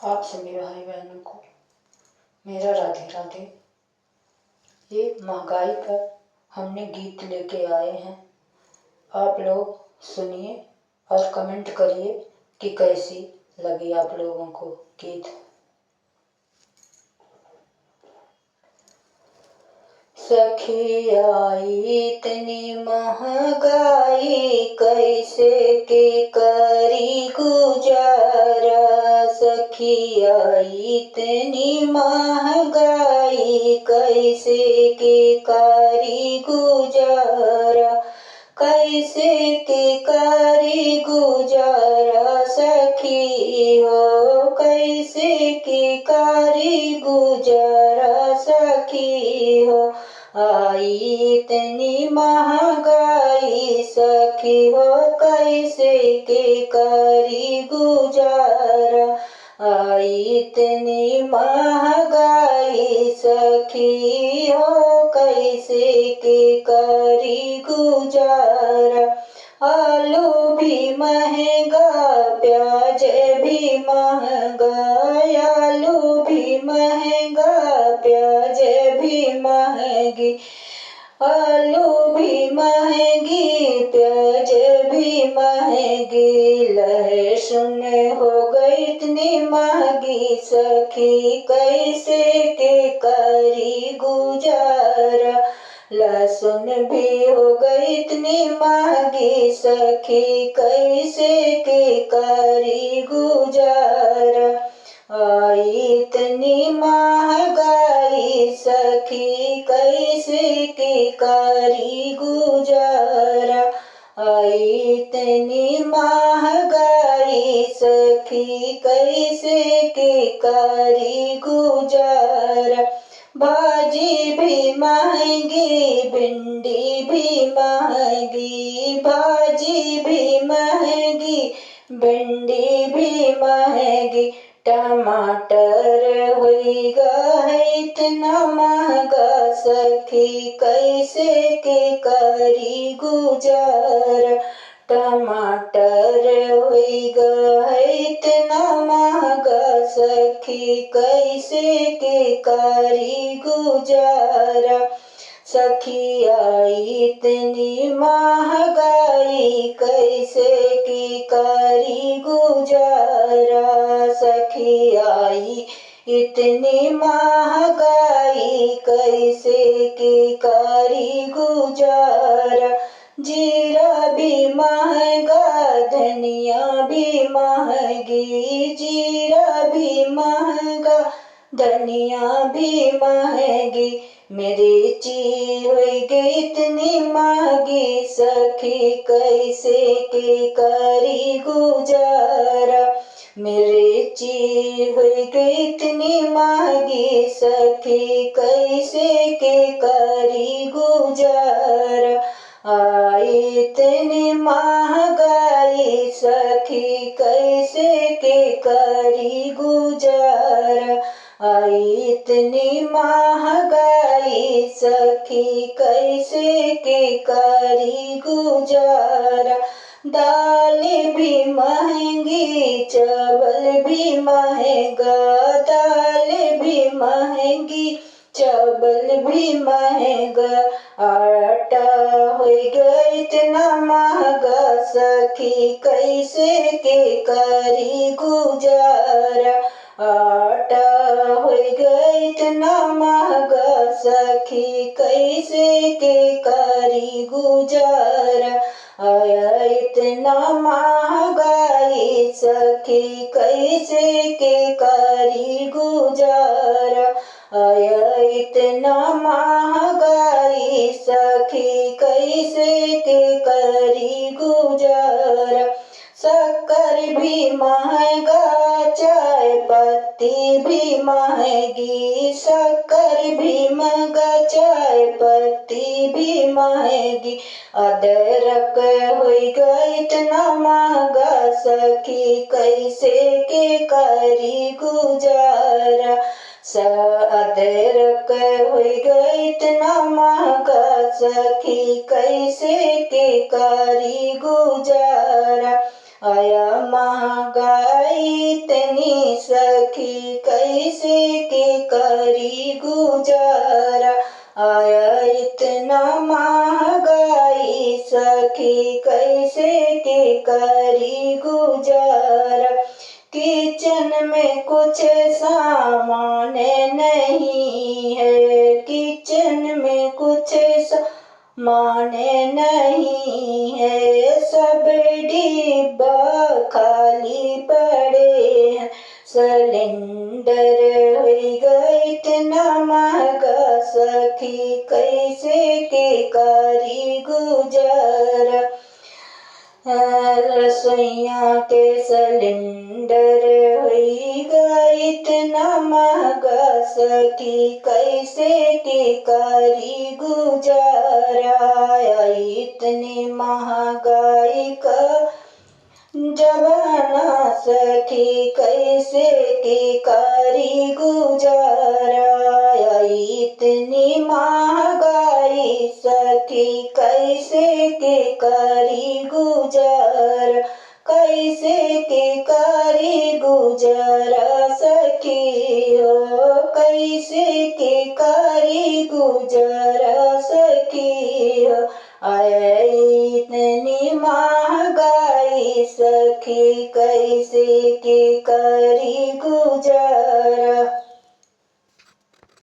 आप सभी भाई बहनों को मेरा राधे राधे। ये महंगाई पर हमने गीत लेके आए हैं, आप लोग सुनिए और कमेंट करिए कि कैसी लगी आप लोगों को गीत। सखी आई इतनी महंगाई, कैसे के करी गुजारा। सखी आई इतनी महंगाई, कैसे के करी गुजारा। कैसे के करी गुजारा सखी हो, कैसे के करी गुजारा सखी हो। आई इतनी महंगाई सखी हो, कैसे के करी गुजारा। आई इतनी महंगाई सखी हो, कैसे के करी गुजारा। आलू भी महंगा, प्याज भी महंगा। आलू भी महंगा, प्याज भी महंगी। आलू भी महंगी, प्याज भी महंगी। लहसुन हो गई इतनी महंगी सखी, कैसे के करी गुजारा। लहसुन भी हो गई इतनी महंगी सखी, कैसे के करी गुजारा। आई इतनी महंगाई सखी, कैसे के करी गुजारा। आई इतनी महंगाई सखी, कैसे के करी गुजारा। भाजी भी महंगी, भिंडी भी महंगी। भाजी भी महंगी, भिंडी भी महंगी। टमाटर होइगा है इतना महंगा सखी, कैसे के करी गुजारा। टमाटर होइगा है इतना महंगा सखी, कैसे के करी गुजारा। सखी आई इतनी महंगाई, कैसे की करी गुजारा। सखी आई इतनी महंगाई, कैसे की करी गुजारा। जीरा भी महंगा, धनिया भी महंगी। जीरा भी महंगा, धनिया भी महंगी। मिर्ची हो गई इतनी महंगी सखी, कैसे के करी गुजारा। मिर्ची हो गई इतनी महंगी सखी, कैसे के करी गुजारा। आई इतनी महंगाई सखी, कैसे के करी गुजारा। आई इतनी महंगाई सखी, कैसे के करी गुजारा। दाल भी महंगी, चावल भी महंगा। दाल भी महंगी, चावल भी महंगा। आटा हो गया इतना महंगा सखी, कैसे के करी गुजारा। आटा हो गया इतना महंगा सखी, कैसे के करी गुजारा। आया इतना महंगाई सखी, कैसे के करी गुजारा। आया इतना महंगाई सखी, कैसे के करी गुजारा। शक्कर भी महंगा, चाय पत्ती भी महंगी। शक्कर भी महंगा, चाय पत्ती भी महंगी। अदरक होइगा इतना महंगा सखी, कैसे के करी गुजारा। अदरक होइगा इतना महंगा सखी, कैसे के करी गुजारा। आया महंगाई इतनी सखी कैसे के करी गुजारा। आया इतना महंगाई सखी कैसे के करी गुजारा। किचन में कुछ सामान नहीं है, किचन में कुछ सामान नहीं है, सब डिब्बा खाली पड़े हैं। सिलेंडर हो गया इतना महंगा सखी कैसे के करी गुजारा। रसोइया के सिलेंडर होगा इतना महंगा सखी कैसे के करी गुजारा। इतनी महंगाई का जमाना सखी कैसे के करी गुजारा। इतनी महंगाई सखी कैसे के करी गुजारा। कैसे के करी गुजारा सखी हो, कैसे के करी गुजारा सखी हो। आया इतनी महंगाई सखी कैसे के